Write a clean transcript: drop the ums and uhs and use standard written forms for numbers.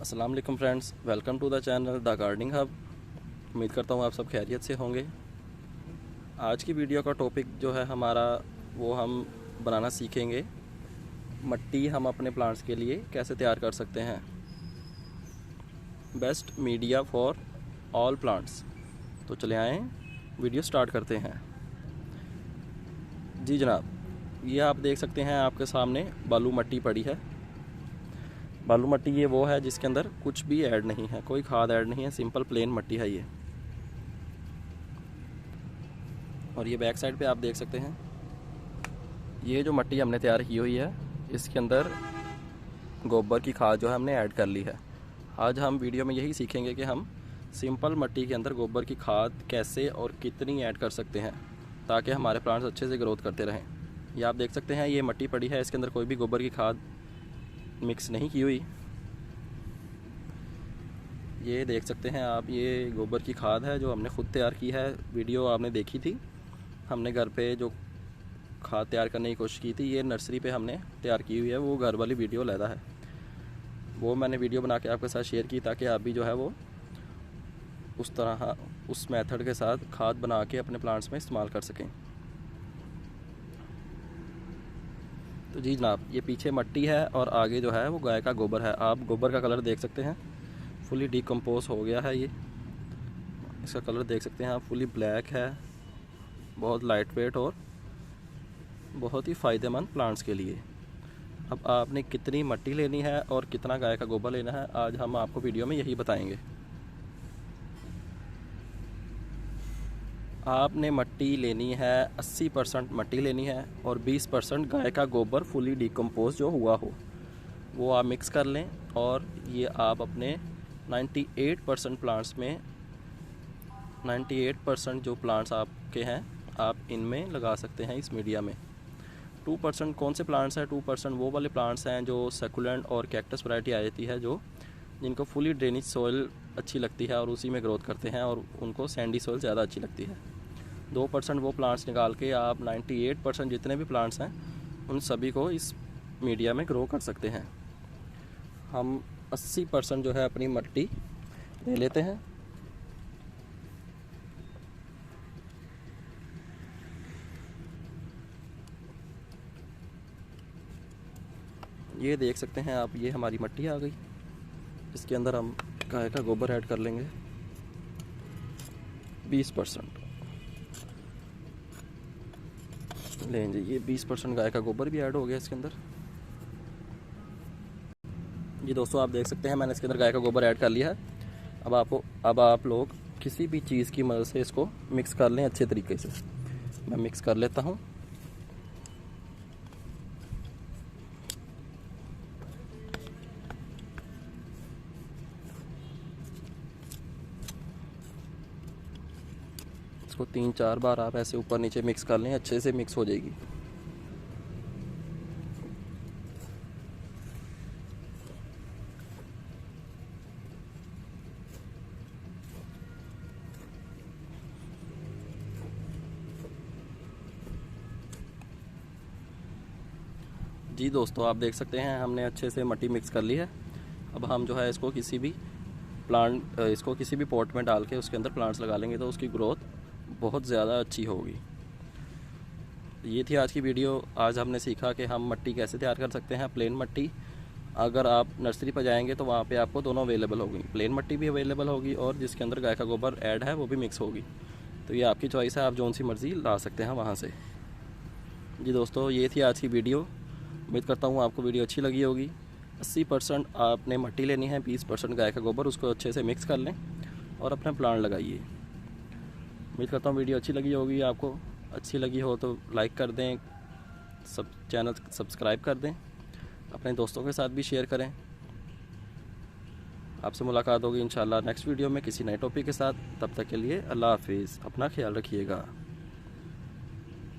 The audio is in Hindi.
अस्सलाम वालेकुम friends, welcome to the channel the gardening hub. उम्मीद करता हूँ आप सब खैरियत से होंगे। आज की वीडियो का टॉपिक जो है हमारा वो हम बनाना सीखेंगे मिट्टी हम अपने प्लांट्स के लिए कैसे तैयार कर सकते हैं। Best media for all plants. तो चले आएँ वीडियो स्टार्ट करते हैं। जी जनाब, ये आप देख सकते हैं आपके सामने बालू मिट्टी पड़ी है। बालू मिट्टी ये वो है जिसके अंदर कुछ भी ऐड नहीं है, कोई खाद ऐड नहीं है, सिंपल प्लेन मिट्टी है ये। और ये बैक साइड पे आप देख सकते हैं ये जो मिट्टी हमने तैयार की हुई है इसके अंदर गोबर की खाद जो है हमने ऐड कर ली है। आज हम वीडियो में यही सीखेंगे कि हम सिंपल मिट्टी के अंदर गोबर की खाद कैसे और कितनी ऐड कर सकते हैं ताकि हमारे प्लांट्स अच्छे से ग्रोथ करते रहें। ये आप देख सकते हैं ये मिट्टी पड़ी है, इसके अंदर कोई भी गोबर की खाद मिक्स नहीं की हुई। ये देख सकते हैं आप, ये गोबर की खाद है जो हमने ख़ुद तैयार की है। वीडियो आपने देखी थी, हमने घर पे जो खाद तैयार करने की कोशिश की थी, ये नर्सरी पे हमने तैयार की हुई है। वो घर वाली वीडियो लैदा है, वो मैंने वीडियो बना के आपके साथ शेयर की ताकि आप भी जो है वो उस तरह उस मेथड के साथ खाद बना के अपने प्लांट्स में इस्तेमाल कर सकें। तो जी जनाब, ये पीछे मिट्टी है और आगे जो है वो गाय का गोबर है। आप गोबर का कलर देख सकते हैं, फुली डिकम्पोज हो गया है। ये इसका कलर देख सकते हैं आप, फुली ब्लैक है, बहुत लाइट वेट और बहुत ही फ़ायदेमंद प्लांट्स के लिए। अब आपने कितनी मिट्टी लेनी है और कितना गाय का गोबर लेना है, आज हम आपको वीडियो में यही बताएंगे। आपने मिट्टी लेनी है 80% मिट्टी लेनी है और 20% गाय का गोबर फुली डिकम्पोज जो हुआ हो वो आप मिक्स कर लें। और ये आप अपने 98% प्लांट्स में 98% जो प्लांट्स आपके हैं आप इनमें लगा सकते हैं इस मीडिया में। 2% कौन से प्लांट्स हैं? 2% वो वाले प्लांट्स हैं जो सेकुलेंट और कैक्टस वैरायटी आ जाती है, जो जिनको फुली ड्रेनेज सॉइल अच्छी लगती है और उसी में ग्रोथ करते हैं और उनको सैंडी सॉइल ज़्यादा अच्छी लगती है। 2% वो प्लांट्स निकाल के आप 98% जितने भी प्लांट्स हैं उन सभी को इस मीडिया में ग्रो कर सकते हैं। हम 80% जो है अपनी मिट्टी ले लेते हैं। ये देख सकते हैं आप, ये हमारी मिट्टी आ गई। इसके अंदर हम गाय का गोबर ऐड कर लेंगे 20%। लें जी, ये 20% गाय का गोबर भी ऐड हो गया इसके अंदर। ये दोस्तों आप देख सकते हैं मैंने इसके अंदर गाय का गोबर ऐड कर लिया है। अब आप लोग किसी भी चीज़ की मदद से इसको मिक्स कर लें अच्छे तरीके से। मैं मिक्स कर लेता हूँ। इसको 3-4 बार आप ऐसे ऊपर नीचे मिक्स कर लें, अच्छे से मिक्स हो जाएगी। जी दोस्तों, आप देख सकते हैं हमने अच्छे से मिट्टी मिक्स कर ली है। अब हम जो है इसको किसी भी पॉट में डाल के उसके अंदर प्लांट्स लगा लेंगे तो उसकी ग्रोथ बहुत ज़्यादा अच्छी होगी। ये थी आज की वीडियो। आज हमने सीखा कि हम मिट्टी कैसे तैयार कर सकते हैं। प्लेन मिट्टी, अगर आप नर्सरी पर जाएंगे तो वहाँ पे आपको दोनों अवेलेबल होगी, प्लेन मिट्टी भी अवेलेबल होगी और जिसके अंदर गाय का गोबर ऐड है वो भी मिक्स होगी। तो ये आपकी चॉइस है, आप जौन सी मर्ज़ी ला सकते हैं वहाँ से। जी दोस्तों, ये थी आज की वीडियो। उम्मीद करता हूँ आपको वीडियो अच्छी लगी होगी। 80% आपने मिट्टी लेनी है, 20% गाय का गोबर, उसको अच्छे से मिक्स कर लें और अपना प्लांट लगाइए। उम्मीद करता हूँ वीडियो अच्छी लगी होगी आपको। अच्छी लगी हो तो लाइक कर दें, चैनल सब्सक्राइब कर दें, अपने दोस्तों के साथ भी शेयर करें। आपसे मुलाकात होगी इंशाल्लाह नेक्स्ट वीडियो में किसी नए टॉपिक के साथ। तब तक के लिए अल्लाह हाफिज़, अपना ख्याल रखिएगा।